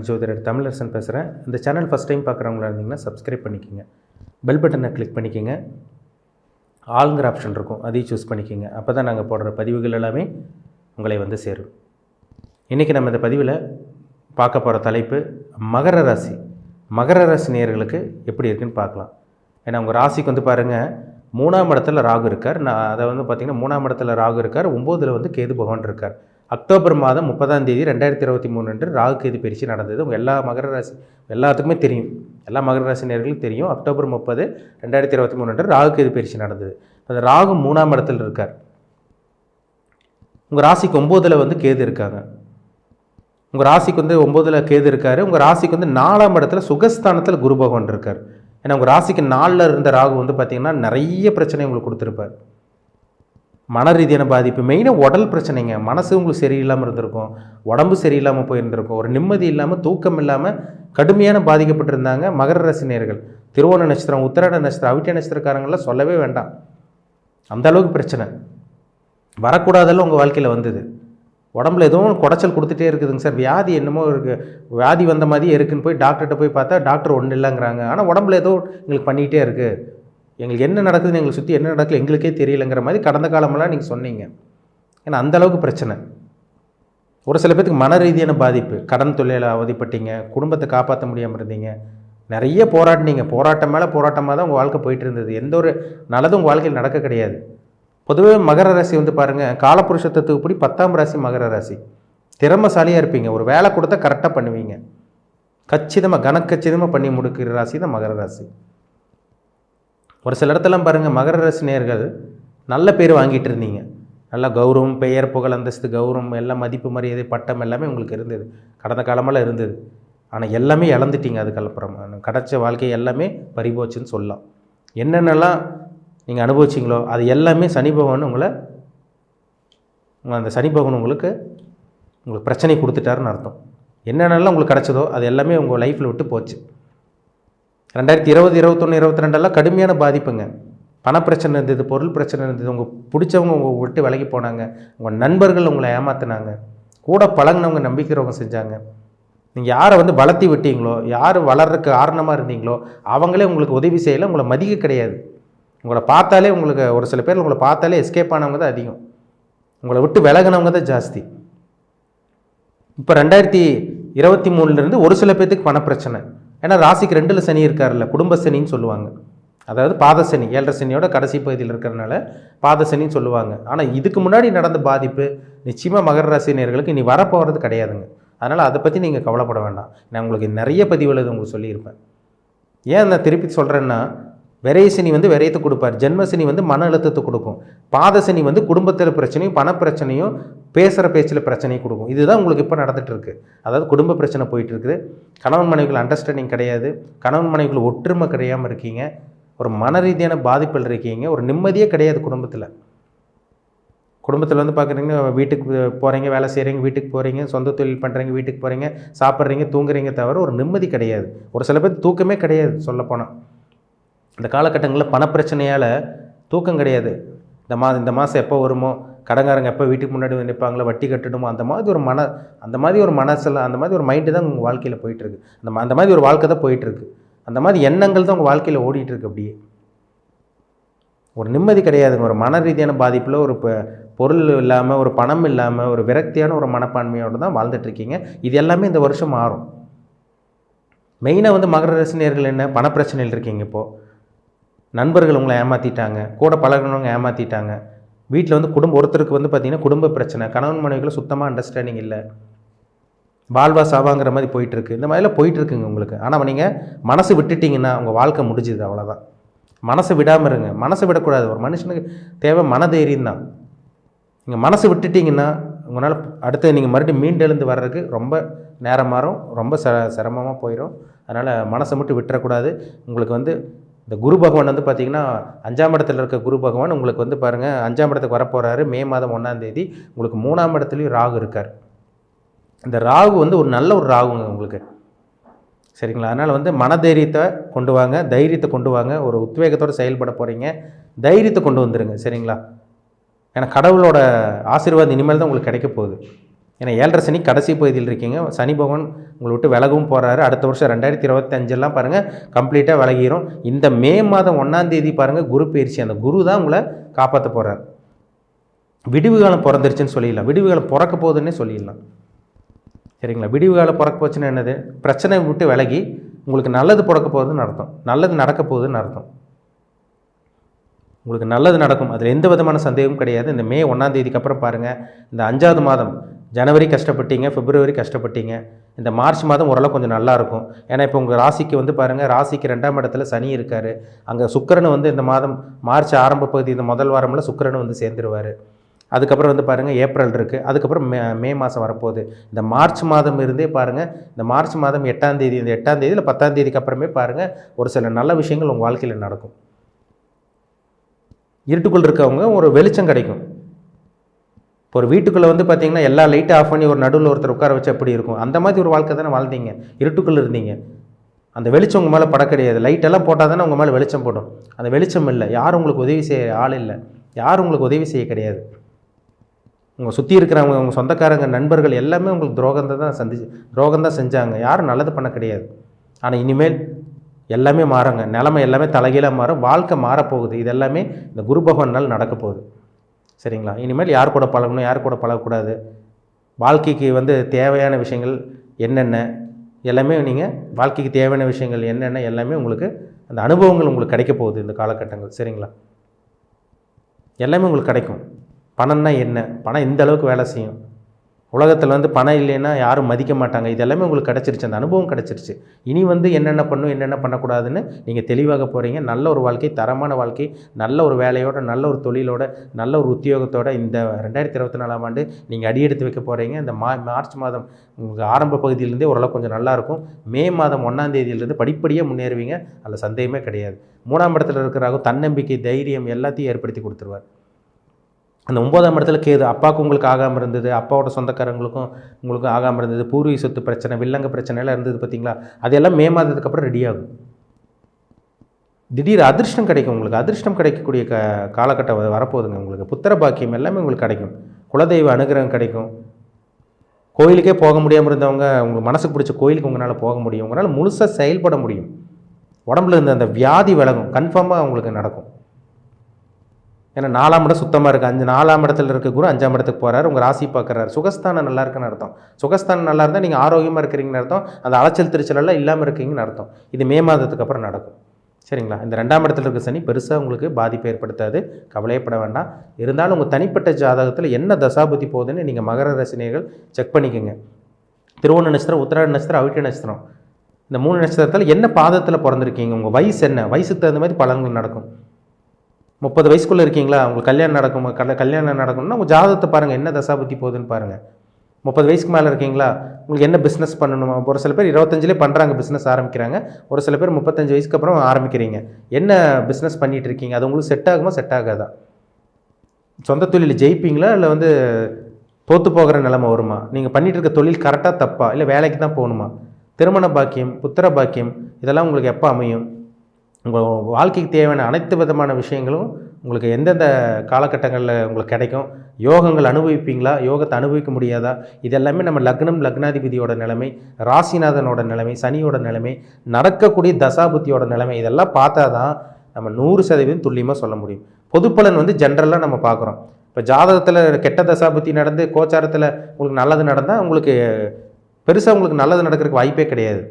நான் ஜோதிடர் தமிழரசன் பேசுகிறேன். இந்த சேனல் ஃபஸ்ட் டைம் பார்க்குறவங்களா இருந்தீங்கன்னா சப்ஸ்கிரைப் பண்ணிக்கோங்க. பெல் பட்டனை கிளிக் பண்ணிக்கோங்க. ஆளுங்கிற ஆப்ஷன் இருக்கும், அதையும் சூஸ் பண்ணிக்கோங்க. அப்போ தான் நாங்கள் போடுற பதிவுகள் எல்லாமே உங்களை வந்து சேரும். இன்றைக்கி நம்ம இந்த பதிவில் பார்க்க போகிற தலைப்பு மகர ராசி. மகர ராசி நேயர்களுக்கு எப்படி இருக்குன்னு பார்க்கலாம். ஏன்னா உங்கள் ராசிக்கு வந்து பாருங்கள், 3ஆம் இடத்துல ராகு இருக்கார். நான் அதை வந்து பார்த்திங்கன்னா 3ஆம் இடத்துல ராகு இருக்கார், 9ல் வந்து கேது பகவான் இருக்கார். அக்டோபர் மாதம் 30ஆம் தேதி 2023 அன்று ராகு கேது பயிற்சி நடந்தது. உங்கள் எல்லா மகர ராசி எல்லாத்துக்குமே தெரியும், எல்லா மகர ராசி நேயர்களுக்கும் தெரியும். அக்டோபர் 30, 2023 அன்று ராகு கேது பயிற்சி நடந்தது. அந்த ராகு 3ஆம் இடத்தில் இருக்கார். உங்கள் ராசிக்கு 9ல் வந்து கேது இருக்காங்க. உங்கள் ராசிக்கு வந்து 9ல் கேது இருக்கார். உங்கள் ராசிக்கு வந்து 4ஆம் இடத்துல சுகஸ்தானத்தில் குரு பகவான் இருக்கார். ஏன்னா உங்கள் ராசிக்கு 4ல் இருந்த ராகு வந்து பார்த்திங்கன்னா நிறைய பிரச்சனை உங்களுக்கு கொடுத்துருப்பார். மன ரீதியான பாதிப்பு, மெயினாக உடல் பிரச்சனைங்க. மனசு உங்களுக்கு சரியில்லாமல் இருந்திருக்கும், உடம்பு சரியில்லாமல் போயிருந்திருக்கும், ஒரு நிம்மதி இல்லாமல், தூக்கம் இல்லாமல் கடுமையான பாதிக்கப்பட்டிருந்தாங்க மகர ராசி நேயர்கள். திருவோண நட்சத்திரம், உத்திராட நட்சத்திரம், அவிட்ட நட்சத்திரக்காரங்களாம் சொல்லவே வேண்டாம். அந்த அளவுக்கு பிரச்சனை வரக்கூடாதெல்லாம் உங்கள் வாழ்க்கையில் வந்தது. உடம்புல எதுவும் குடைச்சல் கொடுத்துட்டே இருக்குதுங்க சார், வியாதி என்னமோ இருக்குது, வியாதி வந்த மாதிரியே இருக்குன்னு போய் டாக்டர்கிட்ட போய் பார்த்தா டாக்டர் ஒன்றும் இல்லைங்கிறாங்க. ஆனால் உடம்புல ஏதோ எங்களுக்கு பண்ணிகிட்டே இருக்குது, எங்களுக்கு என்ன நடக்குதுன்னு எங்களுக்கு சுற்றி என்ன நடக்குது எங்களுக்கே தெரியலைங்கிற மாதிரி கடந்த காலமெல்லாம் நீங்கள் சொன்னீங்க. ஏன்னா அந்தளவுக்கு பிரச்சனை. ஒரு சில பேருக்கு மன ரீதியான பாதிப்பு, கடன் தொல்லையில் அவதிப்பட்டீங்க, குடும்பத்தை காப்பாற்ற முடியாமல் இருந்தீங்க, நிறைய போராட்டினீங்க. போராட்டம் மேலே போராட்டமாக தான் உங்கள் வாழ்க்கை போயிட்டு இருந்தது. எந்த ஒரு நல்லதும் உங்கள் வாழ்க்கையில் நடக்க கிடையாது. பொதுவே மகர ராசி வந்து பாருங்கள், காலப்புருஷ தத்துவப்படி 10ஆம் ராசி மகர ராசி. திறமைசாலியாக இருப்பீங்க, ஒரு வேலை கொடுத்தா கரெக்டாக பண்ணுவீங்க, கச்சிதமாக கனக்கச்சிதமாக பண்ணி முடிக்கிற ராசி தான் மகர ராசி. ஒரு சில இடத்துலாம் பாருங்கள், மகர ராசி நேயர்கள் நல்ல பேர் வாங்கிட்டு இருந்தீங்க, நல்ல கௌரவம், பெயர், புகழ், அந்தஸ்து, கௌரவம், எல்லாம் மதிப்பு, மரியாதை, பட்டம் எல்லாமே உங்களுக்கு இருந்தது, கடந்த காலமெல்லாம் இருந்தது. ஆனால் எல்லாமே இழந்துட்டீங்க. அதுக்கப்புறம் கிடச்ச வாழ்க்கை எல்லாமே பறிபோச்சுன்னு சொல்லலாம். என்னென்னலாம் நீங்கள் அனுபவிச்சிங்களோ அது எல்லாமே சனி பகவான் அந்த சனி பகவான் உங்களுக்கு பிரச்சனை கொடுத்துட்டாருன்னு அர்த்தம். என்னென்னலாம் உங்களுக்கு கிடச்சதோ அது எல்லாமே உங்கள் லைஃப்பில் விட்டு போச்சு. 2020, 21, 22 கடுமையான பாதிப்புங்க. பணப்பிரச்சனை இருந்தது, பொருள் பிரச்சனை இருந்தது, உங்கள் பிடிச்சவங்க உங்கள் விட்டு விலகி போனாங்க, உங்கள் நண்பர்கள் உங்களை ஏமாற்றினாங்க, கூட பழகினவங்க நம்பிக்கிறவங்க செஞ்சாங்க. நீங்கள் யாரை வந்து வளர்த்தி விட்டீங்களோ, யார் வளர்றதுக்கு காரணமாக இருந்தீங்களோ அவங்களே உங்களுக்கு உதவி செய்யலை, உங்களை மதிக்க கிடையாது. உங்களை பார்த்தாலே உங்களுக்கு ஒரு சில பேர் உங்களை பார்த்தாலே எஸ்கேப் ஆனவங்க தான் அதிகம், உங்களை விட்டு விலகினவங்க தான் ஜாஸ்தி. இப்போ 2023 ஒரு சில பேர்த்துக்கு பணப்பிரச்சனை. ஏன்னா ராசிக்கு 2ல் சனி இருக்கார்ல, குடும்ப சனின்னு சொல்லுவாங்க. அதாவது பாதசனி, 7ரை சனியோட கடைசி பகுதியில் இருக்கிறனால பாதசனின்னு சொல்லுவாங்க. ஆனால் இதுக்கு முன்னாடி நடந்த பாதிப்பு நிச்சயமாக மகர ராசி நேயர்களுக்கு இனி வரப்போகிறது கிடையாதுங்க. அதனால் அதை பற்றி நீங்கள் கவலைப்பட வேண்டாம். நான் உங்களுக்கு நிறைய பதிவுகள் உங்களுக்கு சொல்லியிருப்பேன். ஏன் நான் திருப்பி சொல்கிறேன்னா, விரைசனி வந்து விரயத்தை கொடுப்பார், ஜென்மசனி வந்து மன அழுத்தத்தை கொடுக்கும், பாதசனி வந்து குடும்பத்தில் பிரச்சனையும் பணப்பிரச்சனையும் பேசுகிற பேச்சில் பிரச்சனையும் கொடுக்கும். இதுதான் உங்களுக்கு இப்போ நடந்துகிட்டு இருக்குது. அதாவது குடும்ப பிரச்சனை போயிட்டு இருக்குது, கணவன் மனைவிகள் அண்டர்ஸ்டாண்டிங் கிடையாது, கணவன் மனைவிகள் ஒற்றுமை கிடையாமல் இருக்கீங்க, ஒரு மன ரீதியான பாதிப்பில் இருக்கீங்க, ஒரு நிம்மதியே கிடையாது குடும்பத்தில். குடும்பத்தில் வந்து பார்க்குறீங்கன்னா, வீட்டுக்கு போகிறீங்க, வேலை செய்கிறீங்க, வீட்டுக்கு போகிறீங்க, சொந்த தொழில் பண்ணுறீங்க, வீட்டுக்கு போகிறீங்க, சாப்பிட்றீங்க, தூங்குறீங்க, தவிர ஒரு நிம்மதி கிடையாது. ஒரு சில பேர் தூக்கமே கிடையாது. சொல்லப்போனால் இந்த காலகட்டங்களில் பணப்பிரச்சனையால் தூக்கம் கிடையாது. இந்த மாதம் எப்போ வருமோ, கடங்காரங்க எப்போ வீட்டுக்கு முன்னாடி வந்து நிற்பாங்களோ, வட்டி கட்டணுமோ, அந்த மாதிரி ஒரு மனசில் அந்த மாதிரி ஒரு மைண்டு தான் உங்கள் வாழ்க்கையில் போயிட்டுருக்கு. அந்த மாதிரி ஒரு வாழ்க்கை தான் போயிட்டுருக்கு. அந்த மாதிரி எண்ணங்கள் தான் உங்கள் வாழ்க்கையில் ஓடிட்டுருக்கு. அப்படியே ஒரு நிம்மதி கிடையாதுங்க. ஒரு மன ரீதியான பாதிப்பில், ஒரு பொருள் இல்லாமல், ஒரு பணம் இல்லாமல், ஒரு விரக்தியான ஒரு மனப்பான்மையோடு தான் வாழ்ந்துட்டுருக்கீங்க. இது எல்லாமே இந்த வருஷம் மாறும். மெயினாக வந்து மகர ராசி நேயர்கள் என்ன பணப்பிரச்சனையில் இருக்கீங்க. இப்போது நண்பர்கள் உங்களை ஏமாற்றிட்டாங்க, கூட பழகினவங்க ஏமாற்றிட்டாங்க, வீட்டில் வந்து ஒருத்தருக்கு வந்து பார்த்திங்கன்னா குடும்ப பிரச்சனை, கணவன் மனைவிகளை சுத்தமாக அண்டர்ஸ்டாண்டிங் இல்லை, வாழ்வா சாவாங்கிற மாதிரி போயிட்டுருக்கு. இந்த மாதிரிலாம் போயிட்டுருக்குங்க உங்களுக்கு. ஆனால் நீங்கள் மனசு விட்டுட்டிங்கன்னா உங்கள் வாழ்க்கை முடிஞ்சுது, அவ்வளோதான். மனசை விடாமல் இருங்க, மனசை விடக்கூடாது. ஒரு மனுஷனுக்கு தேவை மனதைரியம் தான். நீங்கள் மனசு விட்டுட்டிங்கன்னா உங்களால் அடுத்து நீங்கள் மறுபடியும் மீண்டெழுந்து வர்றதுக்கு ரொம்ப நேரம் மாறும், ரொம்ப சிரமமாக போயிடும். அதனால் மனசை மட்டும் விட்டுறக்கூடாது. உங்களுக்கு வந்து இந்த குரு பகவான் வந்து பார்த்திங்கன்னா 5ஆம் இடத்துல இருக்க குரு பகவான் உங்களுக்கு வந்து பாருங்கள் 5ஆம் இடத்துக்கு வரப்போகிறாரு. மே மாதம் 1ஆம் தேதி உங்களுக்கு 3ஆம் இடத்துலையும் ராகு இருக்கார். இந்த ராகு வந்து ஒரு நல்ல ஒரு ராகுங்க உங்களுக்கு, சரிங்களா? அதனால் வந்து மனதைரியத்தை கொண்டு வாங்க, தைரியத்தை கொண்டு வாங்க, ஒரு உத்வேகத்தோடு செயல்பட போகிறீங்க, தைரியத்தை கொண்டு வந்துடுங்க, சரிங்களா? ஏன்னா கடவுளோட ஆசீர்வாதம் இனிமேல் தான் உங்களுக்கு கிடைக்க போகுது. ஏன்னா 7.5 சனி கடைசி பகுதியில் இருக்கீங்க. சனி பகவான் உங்களை விட்டு விலகவும் போகிறாரு. அடுத்த வருஷம் 2025 பாருங்கள் கம்ப்ளீட்டாக விலகிரும். இந்த மே மாதம் 1ஆம் தேதி பாருங்கள் குரு பயிற்சி. அந்த குரு தான் உங்களை காப்பாற்ற போகிறார். விடிவு காலம் பிறந்துருச்சுன்னு சொல்லிடலாம், விடிவு காலம் பிறக்க போகுதுன்னே சொல்லிடலாம். சரிங்களா? விடிவு காலம் பிறக்க போச்சுன்னா என்னது? பிரச்சனை விட்டு விலகி உங்களுக்கு நல்லது பிறக்க போகுதுன்னு அர்த்தம், நல்லது நடக்க போகுதுன்னு அர்த்தம். உங்களுக்கு நல்லது நடக்கும், அதில் எந்த விதமான சந்தேகமும் கிடையாது. இந்த மே 1ஆம் தேதிக்கு அப்புறம் பாருங்கள், இந்த 5வது மாதம் ஜனவரி கஷ்டப்பட்டீங்க, பிப்ரவரி கஷ்டப்பட்டீங்க, இந்த மார்ச் மாதம் ஓரளவு கொஞ்சம் நல்லாயிருக்கும். ஏன்னா இப்போ உங்கள் ராசிக்கு வந்து பாருங்கள், ராசிக்கு 2ஆம் இடத்துல சனி இருக்கார். அங்கே சுக்கிரன் வந்து இந்த மாதம் மார்ச் ஆரம்ப பகுதி இந்த முதல் வாரமில் சுக்கிரன் வந்து சேர்ந்துருவார். அதுக்கப்புறம் வந்து பாருங்கள் ஏப்ரல் இருக்குது, அதுக்கப்புறம் மே மாதம் வரப்போகுது. இந்த மார்ச் மாதம் இருந்தே பாருங்கள், இந்த மார்ச் மாதம் 8ஆம் தேதி, இந்த 8ஆம் தேதியில் 10ஆம் தேதிக்கு அப்புறமே பாருங்கள் ஒரு சில நல்ல விஷயங்கள் உங்கள் வாழ்க்கையில் நடக்கும். இருட்டுக்குள் இருக்கவங்க ஒரு வெளிச்சம் கிடைக்கும். இப்போ ஒரு வீட்டுக்குள்ளே வந்து பார்த்தீங்கன்னா எல்லா லைட்டும் ஆஃப் பண்ணி ஒரு நடுவில் ஒருத்தர் உட்கார வச்சு எப்படி இருக்கும், அந்த மாதிரி ஒரு வாழ்க்கை தானே வாழ்ந்தீங்க. இருட்டுக்குள்ளே இருந்தீங்க, அந்த வெளிச்சம் உங்கள் மேலே பட கிடையாது. லைட்டெல்லாம் போட்டால் தானே உங்கள் மேலே வெளிச்சம் போடும். அந்த வெளிச்சம் இல்லை, யாரும் உங்களுக்கு உதவி செய்ய ஆள் இல்லை, யாரும் உங்களுக்கு உதவி செய்ய கிடையாது. உங்கள் சுற்றி இருக்கிறவங்க, உங்கள் சொந்தக்காரங்க, நண்பர்கள் எல்லாமே உங்களுக்கு துரோகம் தான் செஞ்சாங்க, யாரும் நல்லது பண்ண கிடையாது. ஆனால் இனிமேல் எல்லாமே மாறுங்க, நிலைமை எல்லாமே தலைகீழாக மாறும், வாழ்க்கை மாறப்போகுது. இது எல்லாமே இந்த குரு பகவானால் நடக்க போகுது. சரிங்களா? இனிமேல் யார் கூட பழகணும், யார் கூட பழகக்கூடாது, வாழ்க்கைக்கு வந்து தேவையான விஷயங்கள் என்னென்ன, எல்லாமே நீங்கள் வாழ்க்கைக்கு தேவையான விஷயங்கள் என்னென்ன எல்லாமே உங்களுக்கு அந்த அனுபவங்கள் உங்களுக்கு கிடைக்க போகுது இந்த காலகட்டங்கள். சரிங்களா? எல்லாமே உங்களுக்கு கிடைக்கும். பணம்னா என்ன, பணம் இந்த அளவுக்கு வேலை செய்யும். உலகத்தில் வந்து பணம் இல்லைன்னா யாரும் மதிக்க மாட்டாங்க. இது எல்லாமே உங்களுக்கு கிடச்சிருச்சு, அந்த அனுபவம் கிடச்சிருச்சு. இனி வந்து என்னென்ன பண்ணணும், என்னென்ன பண்ணக்கூடாதுன்னு நீங்கள் தெளிவாக போகிறீங்க. நல்ல ஒரு வாழ்க்கை, தரமான வாழ்க்கை, நல்ல ஒரு வேலையோட, நல்ல ஒரு தொழிலோட, நல்ல ஒரு உத்தியோகத்தோட இந்த 2024ஆம் ஆண்டு நீங்கள் அடியெடுத்து வைக்க போகிறீங்க. இந்த மார்ச் மாதம் உங்களுக்கு ஆரம்ப பகுதியிலேருந்தே ஓரளவு கொஞ்சம் நல்லாயிருக்கும். மே மாதம் 1ஆம் தேதியிலேருந்து படிப்படியாக முன்னேறுவீங்க, அதில் சந்தேகமே கிடையாது. 3ஆம் இடத்துல இருக்கிறாங்க தன்னம்பிக்கை, தைரியம் எல்லாத்தையும் ஏற்படுத்தி கொடுத்துருவார். அந்த 9ஆம் இடத்துல கேது, அப்பாவுக்கு உங்களுக்கு ஆகாமல் இருந்தது, அப்பாவோட சொந்தக்காரங்களுக்கும் உங்களுக்கும் ஆகாமல் இருந்தது, பூர்வீக சொத்து பிரச்சனை, வில்லங்க பிரச்சனைலாம் இருந்தது பார்த்தீங்களா, அதெல்லாம் மே மாதத்துக்கு அப்புறம் ரெடியாகும். திடீர் அதிர்ஷ்டம் கிடைக்கும், உங்களுக்கு அதிர்ஷ்டம் கிடைக்கக்கூடிய காலகட்டம் வரப்போகுதுங்க. உங்களுக்கு புத்திர பாக்கியம் எல்லாமே உங்களுக்கு கிடைக்கும், குலதெய்வ அனுகிரகம் கிடைக்கும். கோயிலுக்கே போக முடியாமல் இருந்தவங்க உங்களுக்கு மனசுக்கு பிடிச்ச கோயிலுக்கு உங்களால் போக முடியும், உங்களால் முழுசாக செயல்பட முடியும். உடம்புல இருந்த அந்த வியாதி விலகும், கன்ஃபார்மாக உங்களுக்கு நடக்கும். ஏன்னா 4ஆம் இடம் சுத்தமாக இருக்குது. 4ஆம் இடத்துல இருக்க குரு 5ஆம் இடத்துக்கு போகிறார், உங்கள் ராசி பார்க்குறாரு. சுகஸ்தானம் நல்லா இருக்குன்னு அர்த்தம். சுகஸ்தானம் நல்லா இருந்தால் நீங்கள் ஆரோக்கியமாக இருக்கிறீங்கன்னு அர்த்தம். அந்த அலைச்சல் திருச்சலெல்லாம் இல்லாமல் இருக்கீங்கன்னு அர்த்தம். இது மே மாதத்துக்கு அப்புறம் நடக்கும். சரிங்களா? இந்த 2ஆம் இடத்துல இருக்க சனி பெருசாக உங்களுக்கு பாதிப்பை ஏற்படுத்தாது, கவலையப்பட வேண்டாம். இருந்தாலும் உங்கள் தனிப்பட்ட ஜாதகத்தில் என்ன தசாபுத்தி போகுதுன்னு நீங்கள் மகர ராசினியர்கள் செக் பண்ணிக்கோங்க. திருவோண நட்சத்திரம், உத்திராட நட்சத்திரம், அவிட்ட நட்சத்திரம், இந்த 3 நட்சத்திரத்தில் என்ன பாதத்தில் பிறந்திருக்கீங்க, உங்கள் வயசு என்ன, வயசுக்கு தகுந்த மாதிரி பலன்கள் நடக்கும். 30 வயசுக்குள்ளே இருக்கீங்களா, உங்களுக்கு கல்யாணம் நடக்கணும்னா உங்கள் ஜாதகத்தை பாருங்கள், என்ன தசாபுத்தி போகுதுன்னு பாருங்கள். 30 வயசுக்கு மேலே இருக்கீங்களா, உங்களுக்கு என்ன பிஸ்னஸ் பண்ணணுமா, ஒரு சில பேர் 25லே பண்ணுறாங்க, பிஸ்னஸ் ஆரம்பிக்கிறாங்க. ஒரு சில பேர் 35 வயசுக்கு அப்புறம் ஆரம்பிக்கிறீங்க. என்ன பிஸ்னஸ் பண்ணிகிட்டு இருக்கீங்க, அது உங்களுக்கு செட் ஆகுமா, செட் ஆகாதா, சொந்த தொழில் ஜெயிப்பீங்களா, இல்லை வந்து தோற்று போகிற நிலைமை வருமா, நீங்கள் பண்ணிகிட்டு இருக்க தொழில் கரெக்டாக தப்பா, இல்லை வேலைக்கு தான் போகணுமா, திருமண பாக்கியம், புத்திர பாக்கியம், இதெல்லாம் உங்களுக்கு எப்போ அமையும், உங்கள் வாழ்க்கைக்கு தேவையான அனைத்து விதமான விஷயங்களும் உங்களுக்கு எந்தெந்த காலகட்டங்களில் உங்களுக்கு கிடைக்கும், யோகங்கள் அனுபவிப்பீங்களா, யோகத்தை அனுபவிக்க முடியாதா, இதெல்லாமே நம்ம லக்னம், லக்னாதிபதியோட நிலைமை, ராசிநாதனோட நிலைமை, சனியோட நிலைமை, நடக்கக்கூடிய தசாபுத்தியோட நிலைமை, இதெல்லாம் பார்த்தா தான் நம்ம 100% துல்லியமாக சொல்ல முடியும். பொதுப்பலன் வந்து ஜென்ரலாக நம்ம பார்க்குறோம். இப்போ ஜாதகத்தில் கெட்ட தசாபுத்தி நடந்து கோச்சாரத்தில் உங்களுக்கு நல்லது நடந்தால் உங்களுக்கு பெருசாக உங்களுக்கு நல்லது நடக்கிறதுக்கு வாய்ப்பே கிடையாது.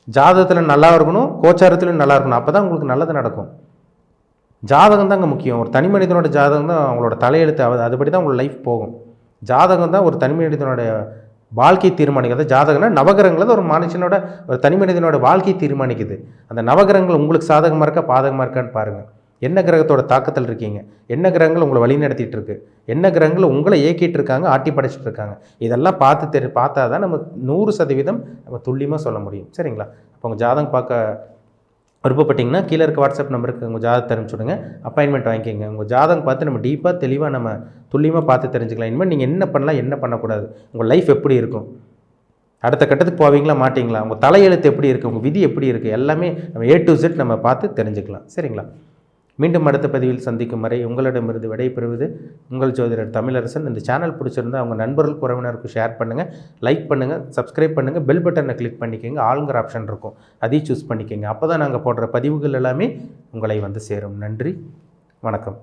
ஜாதகத்தில் நல்லா இருக்கணும், கோச்சாரத்திலும் நல்லா இருக்கணும், அப்போ தான் உங்களுக்கு நல்லது நடக்கும். ஜாதகம் தாங்க முக்கியம். ஒரு தனி மனிதனோட ஜாதகம் தான் அவங்களோட தலையெழுத்து, அதுபடி தான் உங்களோட லைஃப் போகும். ஜாதகம் தான் ஒரு தனி மனிதனுடைய வாழ்க்கையை தீர்மானிக்கிறது. ஜாதகம்னா நவகிரகங்கள் ஒரு மனுஷனோட, ஒரு தனி மனிதனோட வாழ்க்கையை தீர்மானிக்குது. அந்த நவகிரகங்கள் உங்களுக்கு சாதகமாக இருக்கா பாதகமாக இருக்கான்னு பாருங்கள். என்ன கிரகத்தோட தாக்கத்தில் இருக்கீங்க, என்ன கிரகங்கள் உங்களை வழி நடத்திட்டு இருக்கு, என்ன கிரகங்கள் உங்களை இயக்கிட்டு இருக்காங்க, ஆட்டி படைச்சிட்டு இருக்காங்க, இதெல்லாம் பார்த்தா தான் நம்ம 100% நம்ம துல்லியமாக சொல்ல முடியும். சரிங்களா? அப்போ உங்கள் ஜாதகம் பார்க்க விருப்பப்பட்டிங்கன்னா கீழே இருக்க வாட்ஸ்அப் நம்பருக்கு உங்கள் ஜாதகத்தை அனுப்பிச்சுடுங்க, அப்பாயின்மெண்ட் வாங்கிக்கோங்க. உங்கள் ஜாதகம் பார்த்து நம்ம டீப்பாக தெளிவாக நம்ம துல்லியமாக பார்த்து தெரிஞ்சுக்கலாம். இனிமேல் நீங்கள் என்ன பண்ணலாம், என்ன பண்ணக்கூடாது, உங்கள் லைஃப் எப்படி இருக்கும், அடுத்த கட்டத்துக்கு போவீங்களா மாட்டிங்களா, உங்கள் தலையெழுத்து எப்படி இருக்குது, உங்கள் விதி எப்படி இருக்குது, எல்லாமே நம்ம A to Z நம்ம பார்த்து தெரிஞ்சுக்கலாம். சரிங்களா? மீண்டும் அடுத்த பதிவில் சந்திக்கும் வரை உங்களிடமிருந்து விடைபெறுவது உங்கள் ஜோதிடர் தமிழரசன். இந்த சேனல் பிடிச்சிருந்தா அவங்க நண்பர்களுக்கு உறவினருக்கு ஷேர் பண்ணுங்கள், லைக் பண்ணுங்கள், சப்ஸ்கிரைப் பண்ணுங்கள், பெல் பட்டனை கிளிக் பண்ணிக்கோங்க. ஆளுங்கிற ஆப்ஷன் இருக்கும், அதையும் சூஸ் பண்ணிக்கோங்க. அப்போ தான் நாங்கள் போடுற பதிவுகள் எல்லாமே உங்களை வந்து சேரும். நன்றி, வணக்கம்.